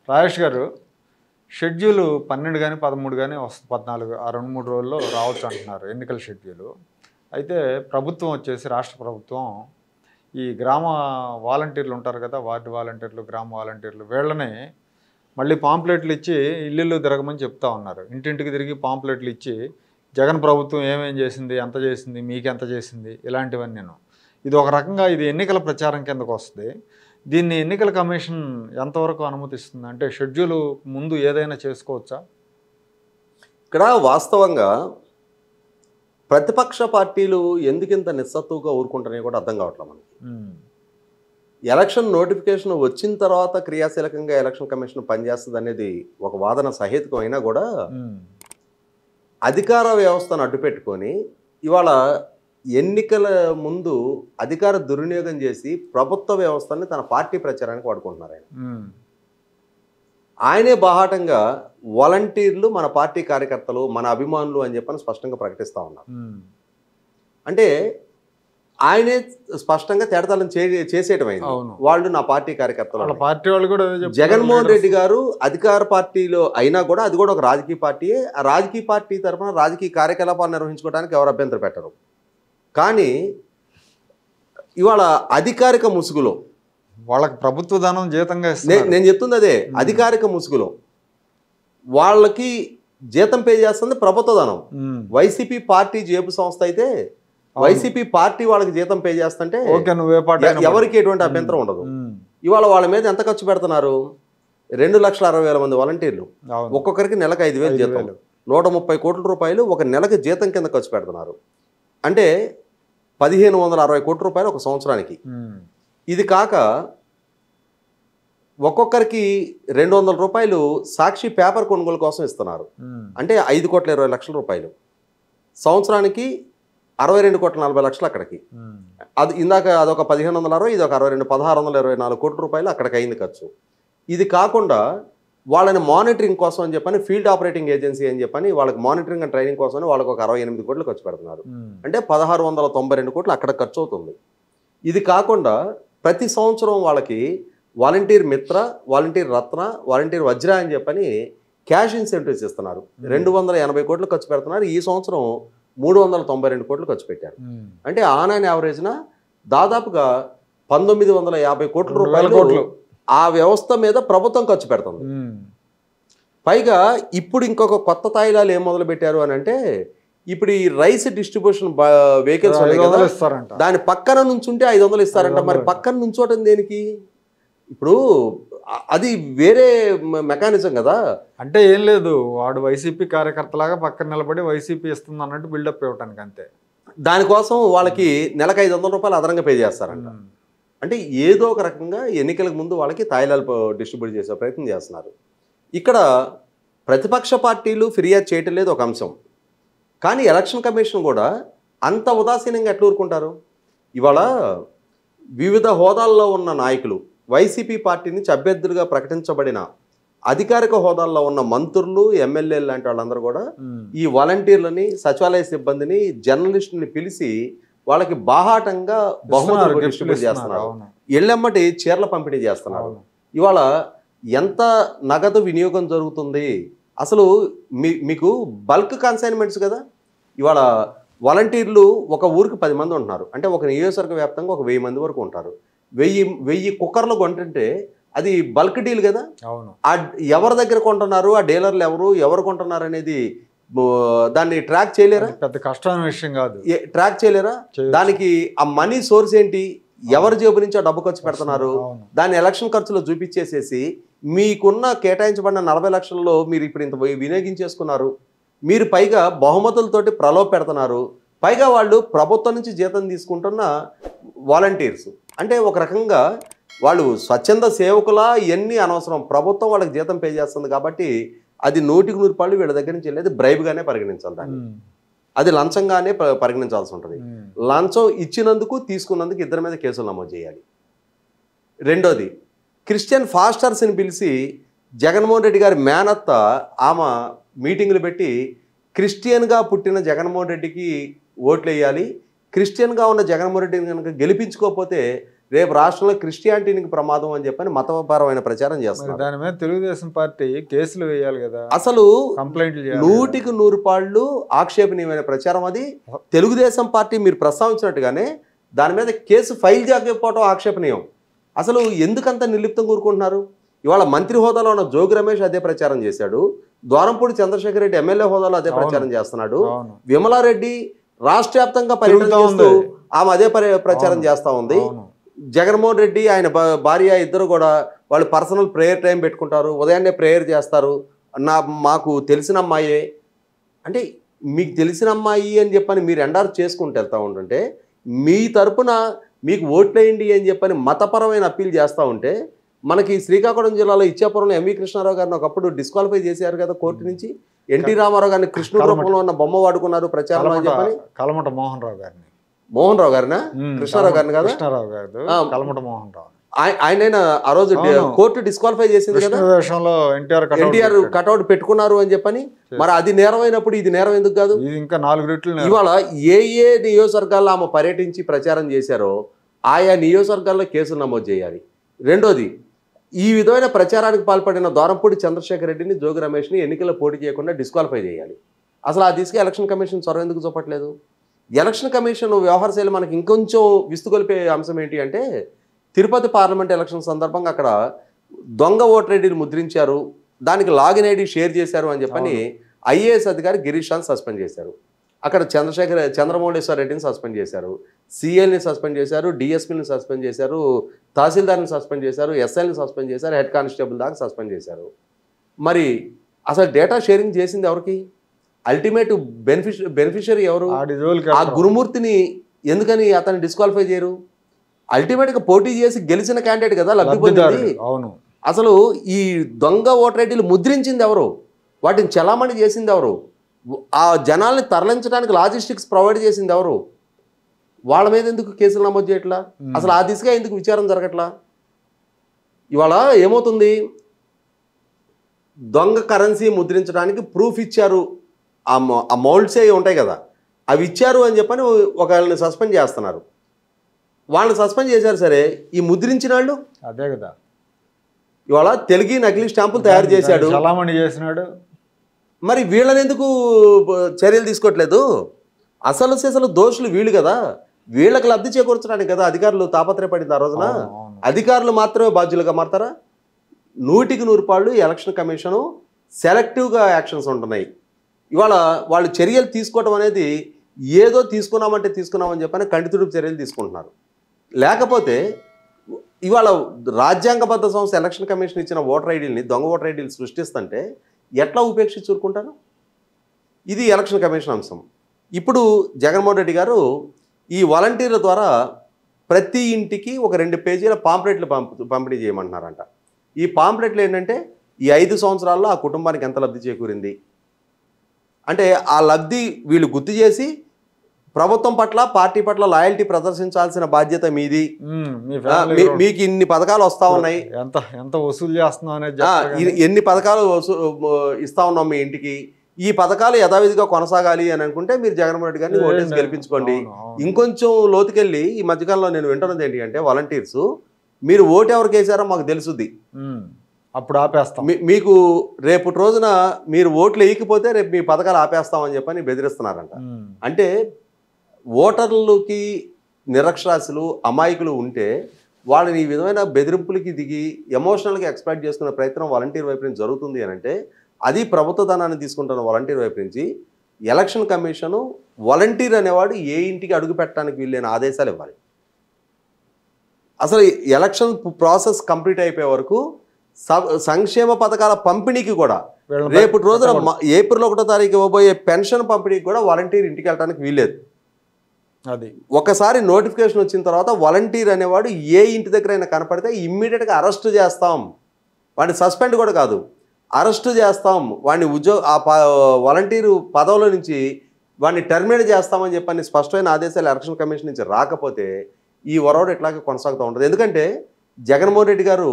రాజేష్ గారు, షెడ్యూల్ 12 కానీ 13 కానీ వస్తుంది, 14 ఆ 2-3 రోజుల్లో రావచ్చు అంటున్నారు ఎన్నికల షెడ్యూలు. అయితే ప్రభుత్వం వచ్చేసి రాష్ట్ర ప్రభుత్వం ఈ గ్రామ వాలంటీర్లు ఉంటారు కదా, వార్డు వాలంటీర్లు, గ్రామ వాలంటీర్లు, వీళ్ళని మళ్ళీ పాంప్లెట్లు ఇచ్చి ఇల్లు తిరగమని చెప్తా ఉన్నారు. ఇంటింటికి తిరిగి పాంప్లెట్లు ఇచ్చి జగన్ ప్రభుత్వం ఏమేం చేసింది, ఎంత చేసింది, మీకెంత చేసింది, ఇలాంటివన్నీ నేను ఇది ఒక రకంగా ఇది ఎన్నికల ప్రచారం కిందకు వస్తుంది. దీన్ని ఎన్నికల కమిషన్ ఎంతవరకు అనుమతిస్తుంది? అంటే షెడ్యూల్ ముందు ఏదైనా చేసుకోవచ్చా? ఇక్కడ వాస్తవంగా ప్రతిపక్ష పార్టీలు ఎందుకింత నిస్సత్తుగా ఊరుకుంటున్నాయో కూడా అర్థం కావట్లేదు మనకి. ఎలక్షన్ నోటిఫికేషన్ వచ్చిన తర్వాత క్రియాశీలకంగా ఎలక్షన్ కమిషన్ పనిచేస్తుంది అనేది ఒక వాదన సహేతుకం అయినా కూడా అధికార వ్యవస్థను అడ్డుపెట్టుకొని ఇవాళ ఎన్నికల ముందు అధికార దుర్వినియోగం చేసి ప్రభుత్వ వ్యవస్థని తన పార్టీ ప్రచారానికి వాడుకుంటున్నారు. ఆయనే బాహాటంగా వాలంటీర్లు మన పార్టీ కార్యకర్తలు, మన అభిమానులు అని చెప్పని స్పష్టంగా ప్రకటిస్తూ ఉన్నారు. అంటే ఆయనే స్పష్టంగా తేడతలం చేసేయటం అయింది. వాళ్ళు నా పార్టీ కార్యకర్తలు, పార్టీ వాళ్ళు కూడా. జగన్మోహన్ రెడ్డి గారు అధికార పార్టీలో అయినా కూడా అది కూడా ఒక రాజకీయ పార్టీయే. ఆ రాజకీయ పార్టీ తరఫున రాజకీయ కార్యకలాపాలు నిర్వహించుకోవడానికి ఎవరు అభ్యంతరం పెట్టరు. కానీ ఇవాళ అధికారిక ముసుగులో వాళ్ళకి ప్రభుత్వ ధనం జీతంగా నేను చెప్తుంది అదే, అధికారిక ముసుగులో వాళ్ళకి జీతం పే చేస్తుంది ప్రభుత్వ ధనం. వైసీపీ పార్టీ జేబు సంస్థ అయితే వైసీపీ పార్టీ వాళ్ళకి జీతం పే చేస్తుంటే ఎవరికి ఎటువంటి అభ్యంతరం ఉండదు. ఇవాళ వాళ్ళ మీద ఎంత ఖర్చు పెడుతున్నారు? 2,60,000 మంది వాలంటీర్లు, ఒక్కొక్కరికి నెలకు 5,000 జీతం, 130 కోట్ల రూపాయలు ఒక నెలకి జీతం కింద ఖర్చు పెడుతున్నారు. అంటే 1,560 కోట్ల రూపాయలు ఒక సంవత్సరానికి. ఇది కాక ఒక్కొక్కరికి 200 రూపాయలు సాక్షి పేపర్ కొనుగోలు కోసం ఇస్తున్నారు. అంటే 5,20,00,000 రూపాయలు సంవత్సరానికి, 62,40,00,000 అక్కడికి. అది ఇందాక అదొక 1,560, ఇది ఒక 62, 1,624 కోట్ల రూపాయలు అక్కడికి అయింది ఖర్చు. ఇది కాకుండా వాళ్ళని మానిటరింగ్ కోసం అని చెప్పని ఫీల్డ్ ఆపరేటింగ్ ఏజెన్సీ అని చెప్పని వాళ్ళకి మానిటరింగ్ అండ్ ట్రైనింగ్ కోసం వాళ్ళకి ఒక 68 కోట్లు ఖర్చు పెడుతున్నారు. అంటే 1,692 కోట్లు అక్కడ ఖర్చు అవుతుంది. ఇది కాకుండా ప్రతి సంవత్సరం వాళ్ళకి వాలంటీర్ మిత్ర, వాలంటీర్ రత్న, వాలంటీర్ వజ్ర అని చెప్పని క్యాష్ ఇన్సెంటివ్స్ ఇస్తున్నారు. 280 కోట్లు ఖర్చు పెడుతున్నారు. ఈ సంవత్సరం 392 కోట్లు ఖర్చు పెట్టారు. అంటే ఆన్ అండ్ యావరేజ్న దాదాపుగా 1,950 కోట్ల రూపాయలు ఆ వ్యవస్థ మీద ప్రభుత్వం ఖర్చు పెడుతుంది. పైగా ఇప్పుడు ఇంకొక కొత్త తాయిలాలు ఏం మొదలు పెట్టారు అని అంటే, ఇప్పుడు ఈ రైస్ డిస్ట్రిబ్యూషన్ వెహికల్స్ దాని పక్కన నుంచుంటే 500 ఇస్తారంట. మరి పక్కన నుంచోటం దేనికి? ఇప్పుడు అది వేరే మెకానిజం కదా. అంటే ఏం లేదు, వాడు వైసీపీ కార్యకర్తలాగా పక్కన నిలబడి వైసీపీ ఇస్తుంది అన్నట్టు బిల్డప్ ఇవ్వటానికి అంతే. దానికోసం వాళ్ళకి నెలకు 500 రూపాయలు అదనంగా పే చేస్తారంట. అంటే ఏదో ఒక రకంగా ఎన్నికలకు ముందు వాళ్ళకి తాయిలాలు డిస్ట్రిబ్యూట్ చేసే ప్రయత్నం చేస్తున్నారు. ఇక్కడ ప్రతిపక్ష పార్టీలు ఫిర్యాదు చేయటం లేదు ఒక అంశం. కానీ ఎలక్షన్ కమిషన్ కూడా అంత ఉదాసీనంగా ఎట్లా ఊరుకుంటారు? ఇవాళ వివిధ హోదాల్లో ఉన్న నాయకులు, వైసీపీ పార్టీ నుంచి అభ్యర్థులుగా ప్రకటించబడిన అధికారిక హోదాల్లో ఉన్న మంత్రులు, ఎమ్మెల్యేలు లాంటి వాళ్ళందరూ కూడా ఈ వాలంటీర్లని, సచివాలయ సిబ్బందిని, జర్నలిస్టుని పిలిచి వాళ్ళకి బాహాటంగా బహుమతులు డిస్ట్రిబ్యూట్ చేస్తున్నారు. ఎల్లెమ్మటి చీరల పంపిణీ చేస్తున్నారు. ఇవాళ ఎంత నగదు వినియోగం జరుగుతుంది అసలు? మీకు బల్క్ కన్సైన్మెంట్స్ కదా. ఇవాళ వాలంటీర్లు ఒక ఊరికి 10 మంది ఉంటున్నారు. అంటే ఒక నియోజకవర్గ వ్యాప్తంగా ఒక 1000 మంది వరకు ఉంటారు. 1000 కుక్కర్లు కొంటుంటే అది బల్క్ డీల్ కదా. ఎవరి దగ్గర కొంటున్నారు, ఆ డీలర్లు ఎవరు కొంటున్నారు అనేది దాన్ని ట్రాక్ చేయలేరా? పెద్ద కష్టమైన విషయం కాదు. ట్రాక్ చేయలేరా? దానికి ఆ మనీ సోర్స్ ఏంటి, ఎవరి జేబు నుంచి ఆ డబ్బు ఖర్చు పెడుతున్నారు, దాన్ని ఎలక్షన్ ఖర్చులో చూపించేసేసి మీకున్న కేటాయించబడిన 40 లక్షల్లో మీరు ఇప్పుడు ఇంత వినియోగించేసుకున్నారు. మీరు పైగా బహుమతులతోటి ప్రలోభ పెడుతున్నారు. పైగా వాళ్ళు ప్రభుత్వం నుంచి జీతం తీసుకుంటున్న వాలంటీర్స్ అంటే ఒక రకంగా వాళ్ళు స్వచ్ఛంద సేవకులా ఇవన్నీ అనవసరం. ప్రభుత్వం వాళ్ళకి జీతం పే చేస్తుంది కాబట్టి అది 100కి 100 రూపాయలు వీళ్ళ దగ్గర నుంచి వెళ్ళేది బ్రైబ్గానే పరిగణించాలి. దాన్ని అది లంచంగానే పరిగణించాల్సి ఉంటుంది. లంచం ఇచ్చినందుకు తీసుకున్నందుకు ఇద్దరి మీద కేసులు నమోదు చేయాలి. రెండోది, క్రిస్టియన్ ఫాస్టర్స్ని పిలిచి జగన్మోహన్ రెడ్డి గారి మేనత్త ఆమె మీటింగులు పెట్టి క్రిస్టియన్గా పుట్టిన జగన్మోహన్ రెడ్డికి ఓట్లు వేయాలి, క్రిస్టియన్గా ఉన్న జగన్మోహన్ రెడ్డిని కనుక గెలిపించుకోకపోతే రేపు రాష్ట్రంలో క్రిస్టియానిటీకి ప్రమాదం అని చెప్పని మతపరమైన ప్రచారం చేస్తున్నారు. దాని మీద తెలుగుదేశం పార్టీ కేసులు వేయాలి కదా, అసలు కంప్లైంట్లు చేయాలి. 100కి 100 పాళ్ళు ఆక్షేపణీయమైన ప్రచారం అది. తెలుగుదేశం పార్టీ మీరు ప్రస్తావించినట్టుగానే దాని మీద కేసు ఫైల్ చేయకపోవడం ఆక్షేపణీయం. అసలు ఎందుకంత నిర్లిప్తం కూరుకుంటున్నారు? ఇవాళ మంత్రి హోదాలో ఉన్న జోగి రమేష్ అదే ప్రచారం చేశాడు, ద్వారంపూడి చంద్రశేఖర్ రెడ్డి ఎమ్మెల్యే హోదాలో అదే ప్రచారం చేస్తున్నాడు, విమలారెడ్డి రాష్ట్ర వ్యాప్తంగా పర్యటన చేస్తూ ఆమె అదే ప్రచారం చేస్తూ ఉంది. జగన్మోహన్ రెడ్డి ఆయన భార్య ఇద్దరు కూడా వాళ్ళు పర్సనల్ ప్రేయర్ టైం పెట్టుకుంటారు, ఉదయాన్నే ప్రేయర్ చేస్తారు. మాకు తెలిసిన అమ్మాయే అంటే మీకు తెలిసిన అమ్మాయి అని చెప్పని మీరు ఎండార్ చేసుకుంటూ వెళ్తూ ఉంటుంటే, మీ తరపున మీకు ఓట్లేయండి అని చెప్పని మతపరమైన అప్పీల్ చేస్తూ ఉంటే, మనకి శ్రీకాకుళం జిల్లాలో ఇచ్చాపురంలో ఎంవి కృష్ణారావు గారిని ఒకప్పుడు డిస్క్వాలిఫై చేశారు కదా కోర్టు నుంచి. ఎన్టీ రామారావు గారిని కృష్ణుడు రూపంలో ఉన్న బొమ్మ వాడుకున్నారు ప్రచారం అని చెప్పని. కలమట మోహన్ రావు గారిని, మోహన్ రావు గారినా, కృష్ణారావు గారిని కదా, కృష్ణారావు గారు కలమట మోహన్ రావు ఆయన ఆ రోజు కోర్టు డిస్క్వాలిఫై చేసింది కదా, ఎన్టీఆర్ కటౌట్ పెట్టుకున్నారు అని చెప్పని. మరి అది నేరమైనప్పుడు ఇది నేరం ఎందుకు కాదు? ఇంకా 4 రెట్లు. ఇవాళ ఏ నియోజకవర్గాల్లో ఆమె పర్యటించి ప్రచారం చేశారో ఆయా నియోజకవర్గాల్లో కేసులు నమోదు చేయాలి. రెండోది, ఈ విధమైన ప్రచారానికి పాల్పడిన ద్వారంపూడి చంద్రశేఖర్ రెడ్డిని, జోగి రమేష్ని ఎన్నికల్లో పోటీ చేయకుండా డిస్క్వాలిఫై చేయాలి. అసలు ఆ దిశగా ఎలక్షన్ కమిషన్ చొరవ ఎందుకు చూపట్లేదు? ఎలక్షన్ కమిషన్ వ్యవహార శైలి మనకి ఇంకొంచెం విస్తుగొలిపే అంశం ఏంటి అంటే, తిరుపతి పార్లమెంట్ ఎలక్షన్ సందర్భంగా అక్కడ దొంగ ఓటర్ ఐడీలు ముద్రించారు, దానికి లాగిన్ ఐడి షేర్ చేశారు అని చెప్పని ఐఏఎస్ అధికారి గిరీష్ రాజ్ సస్పెండ్ చేశారు. అక్కడ చంద్రమౌళేశ్వర రెడ్డిని సస్పెండ్ చేశారు, సిఎల్ని సస్పెండ్ చేశారు, డిఎస్పీని సస్పెండ్ చేశారు, తహసీల్దార్ని సస్పెండ్ చేశారు, ఎస్ఐని సస్పెండ్ చేశారు, హెడ్ కానిస్టేబుల్ దాకా సస్పెండ్ చేశారు. మరి అసలు డేటా షేరింగ్ చేసింది ఎవరికి? అల్టిమేట్ బెనిఫిషియరీ ఎవరు? ఆ గురుమూర్తిని ఎందుకని అతన్ని డిస్క్వాలిఫై చేయరు? అల్టిమేట్గా పోటీ చేసి గెలిచిన క్యాండిడేట్ కదా లబ్ధి పొందింది. అసలు ఈ దొంగ ఓటర్ ఐడీలు ముద్రించింది ఎవరు? వాటిని చలామణి చేసింది ఎవరు? ఆ జనాల్ని తరలించడానికి లాజిస్టిక్స్ ప్రొవైడ్ చేసింది ఎవరు? వాళ్ళ మీద ఎందుకు కేసులు నమోదు చేయట్లా? అసలు ఆ దిశగా ఎందుకు విచారం జరగట్లా? ఇవాళ ఏమవుతుంది, దొంగ కరెన్సీ ముద్రించడానికి ప్రూఫ్ ఇచ్చారు, ఆ మౌల్డ్స్ అవి ఉంటాయి కదా, అవి ఇచ్చారు అని చెప్పని ఒకళ్ళని సస్పెండ్ చేస్తున్నారు. వాళ్ళని సస్పెండ్ చేశారు, సరే ఈ ముద్రించిన వాళ్ళు అదే కదా. ఇవాళ తెలుగు నకిలీ స్టాంపులు తయారు చేశాడు, చలామణి చేసినాడు. మరి వీళ్ళని ఎందుకు చర్యలు తీసుకోవట్లేదు? అసలు దోషులు వీళ్ళు కదా, వీళ్ళకి లబ్ధి చేకూర్చడానికి కదా అధికారులు తాపత్రయపడింది ఆ రోజున. అధికారులు మాత్రమే బాధ్యులుగా మారతారా? 100కి 100 పాళ్ళు ఎలక్షన్ కమిషను సెలెక్టివ్గా యాక్షన్స్ ఉంటున్నాయి. ఇవాళ వాళ్ళు చర్యలు తీసుకోవడం అనేది ఏదో తీసుకున్నామని చెప్పని కంటితుడుపు చర్యలు తీసుకుంటున్నారు. లేకపోతే ఇవాళ రాజ్యాంగబద్ధ సంస్థ ఎలక్షన్ కమిషన్ ఇచ్చిన ఓటర్ ఐడీలని, దొంగ ఓటర్ ఐడీలు సృష్టిస్తుంటే ఎట్లా ఉపేక్షించి చూరుకుంటారు? ఇది ఎలక్షన్ కమిషన్ అంశం. ఇప్పుడు జగన్మోహన్ రెడ్డి గారు ఈ వాలంటీర్ల ద్వారా ప్రతి ఇంటికి ఒక 2 పేజీల పాంప్లెట్లు పంపిణీ చేయమంటున్నారంట. ఈ పాంప్లెట్లు ఏంటంటే ఈ 5 సంవత్సరాల్లో ఆ కుటుంబానికి ఎంత లబ్ధి చేకూరింది అంటే, ఆ లబ్ధి వీళ్ళు గుర్తు చేసి ప్రభుత్వం పట్ల, పార్టీ పట్ల లాయల్టీ ప్రదర్శించాల్సిన బాధ్యత మీది, మీకు ఇన్ని పథకాలు వస్తూ ఉన్నాయి, ఎంత వసూలు చేస్తున్నాం అనేది, ఎన్ని పథకాలు ఇస్తా ఉన్నాం మీ ఇంటికి, ఈ పథకాలు యథావిధిగా కొనసాగాలి అని అనుకుంటే మీరు జగన్మోహన్ రెడ్డి గారిని ఓటేసి గెలిపించుకోండి. ఇంకొంచెం లోతుకెళ్ళి ఈ మధ్యకాలంలో నేను వింటున్నది ఏంటి అంటే, వాలంటీర్స్ మీరు ఓటు ఎవరికి వేసారో మాకు తెలుసుద్ది, అప్పుడు ఆపేస్తాం, మీకు రేపు రోజున మీరు ఓట్లు వేయకపోతే రేపు మీ పథకాలు ఆపేస్తామని చెప్పని బెదిరిస్తున్నారంట. అంటే ఓటర్లకి నిరక్షరాస్యులు, అమాయకులు ఉంటే వాళ్ళని ఈ విధమైన బెదిరింపులకి దిగి ఎమోషనల్గా ఎక్స్ప్లాయిట్ చేసుకునే ప్రయత్నం వాలంటీర్ వైపు నుంచి జరుగుతుంది అని అంటే, అది ప్రభుత్వ ధనాన్ని తీసుకుంటున్న వాలంటీర్ వైపు నుంచి ఎలక్షన్ కమిషను వాలంటీర్ అనేవాడు ఏ ఇంటికి అడుగు పెట్టడానికి వీళ్ళైన ఆదేశాలు ఇవ్వాలి. అసలు ఎలక్షన్ ప్రాసెస్ కంప్లీట్ అయిపోయే వరకు సంక్షేమ పథకాల పంపిణీకి కూడా, రేపు రోజున ఏప్రిల్ 1వ తారీఖు ఇవ్వబోయే పెన్షన్ పంపిణీకి కూడా వాలంటీర్ ఇంటికి వెళ్ళడానికి వీల్లేదు. అది ఒకసారి నోటిఫికేషన్ వచ్చిన తర్వాత వాలంటీర్ అనేవాడు ఏ ఇంటి దగ్గర అయినా కనపడితే ఇమ్మీడియట్గా అరెస్ట్ చేస్తాం, వాడిని సస్పెండ్ కూడా కాదు, అరెస్టు చేస్తాం, వాడిని వాలంటీరు పదవుల నుంచి వాడిని టర్మినేట్ చేస్తామని చెప్పని స్పష్టమైన ఆదేశాలు ఎలక్షన్ కమిషన్ నుంచి రాకపోతే ఈ వరవడు ఎట్లాగే కొనసాగుతూ ఉంటుంది. ఎందుకంటే జగన్మోహన్ రెడ్డి గారు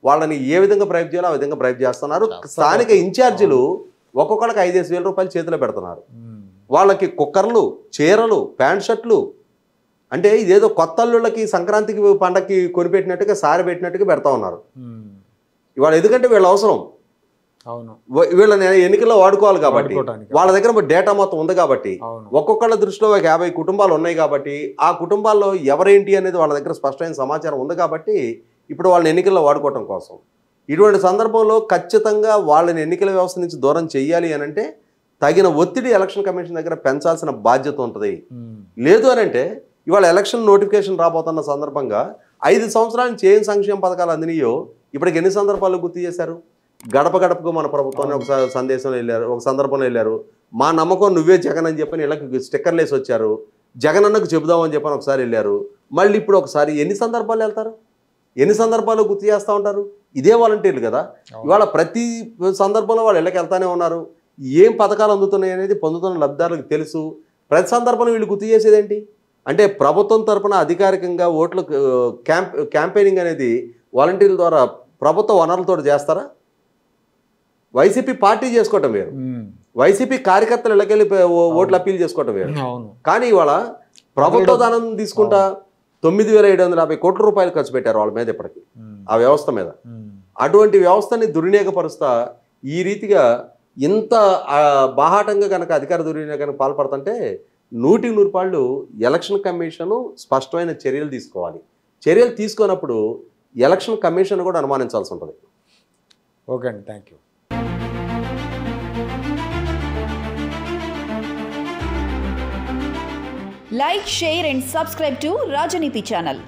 వాళ్ళని ఏ విధంగా బ్రైబ్ చేయాలో ఆ విధంగా బ్రైబ్ చేస్తున్నారు. స్థానిక ఇన్ఛార్జీలు ఒక్కొక్కరికి 5,000 రూపాయలు చేతిలో పెడుతున్నారు. వాళ్ళకి కుక్కర్లు, చీరలు, ప్యాంట్ షర్ట్లు అంటే ఇదేదో కొత్త అల్లుళ్ళకి సంక్రాంతికి పండగకి కొనిపెట్టినట్టుగా సారి పెట్టినట్టుగా పెడతా ఉన్నారు ఇవాళ. ఎందుకంటే వీళ్ళ అవసరం, అవును, వీళ్ళని ఎన్నికల్లో వాడుకోవాలి కాబట్టి, వాడుకోవడానికి. వాళ్ళ దగ్గర డేటా మొత్తం ఉంది కాబట్టి, అవును. ఒక్కొక్కళ్ళ దృష్టిలో ఒక 50 కుటుంబాలు ఉన్నాయి కాబట్టి, ఆ కుటుంబాల్లో ఎవరేంటి అనేది వాళ్ళ దగ్గర స్పష్టమైన సమాచారం ఉంది కాబట్టి ఇప్పుడు వాళ్ళని ఎన్నికల్లో వాడుకోవటం కోసం. ఇటువంటి సందర్భంలో ఖచ్చితంగా వాళ్ళని ఎన్నికల వ్యవస్థ నుంచి దూరం చేయాలి అని అంటే తగిన ఒత్తిడి ఎలక్షన్ కమిషన్ దగ్గర పెంచాల్సిన బాధ్యత ఉంటుంది. లేదు అని అంటే ఇవాళ ఎలక్షన్ నోటిఫికేషన్ రాబోతున్న సందర్భంగా 5 సంవత్సరాల నుంచి ఏం సంక్షేమ పథకాలు అందినాయో ఇప్పటికి ఎన్ని సందర్భాల్లో గుర్తు చేశారు? గడప గడపకు మన ప్రభుత్వాన్ని ఒక సందేశంలో వెళ్ళారు, ఒక సందర్భంలో వెళ్ళారు. మా నమ్మకం నువ్వే జగన్ అని చెప్పని ఇళ్ళకి స్టిక్కర్లు వేసి వచ్చారు. జగన్ అన్నకు చెబుదామని చెప్పని ఒకసారి వెళ్ళారు. మళ్ళీ ఇప్పుడు ఒకసారి ఎన్ని సందర్భాలు వెళ్తారు? ఎన్ని సందర్భాల్లో గుర్తు చేస్తూ ఉంటారు? ఇదే వాలంటీర్లు కదా. ఇవాళ ప్రతి సందర్భంలో వాళ్ళు ఇళ్ళకి వెళ్తానే ఉన్నారు. ఏం పథకాలు అందుతున్నాయి అనేది పొందుతున్న లబ్ధిదారులకు తెలుసు. ప్రతి సందర్భంలో వీళ్ళు గుర్తు చేసేది ఏంటి అంటే ప్రభుత్వం తరపున అధికారికంగా ఓట్లు క్యాంపెయినింగ్ అనేది వాలంటీర్ల ద్వారా ప్రభుత్వ వనరులతో చేస్తారా? వైసీపీ పార్టీ చేసుకోవటం వేరు, వైసీపీ కార్యకర్తలు ఇళ్ళకెళ్ళి ఓట్లు అప్పీల్ చేసుకోవటం వేరు. కానీ ఇవాళ ప్రభుత్వ ధనం తీసుకుంటా 9,750 కోట్ల రూపాయలు ఖర్చు పెట్టారు వాళ్ళ మీద ఇప్పటికి, ఆ వ్యవస్థ మీద. అటువంటి వ్యవస్థని దుర్వినియోగపరుస్తా ఈ రీతిగా ఇంత బాహాటంగా కనుక అధికార దుర్వినియోగానికి పాల్పడుతుంటే 100% ఎలక్షన్ కమిషను స్పష్టమైన చర్యలు తీసుకోవాలి. చర్యలు తీసుకున్నప్పుడు ఎలక్షన్ కమిషన్ కూడా అనుమానించాల్సి ఉంటుంది. ఓకే అండి, thank you. Like, share and subscribe to Rajaniti channel.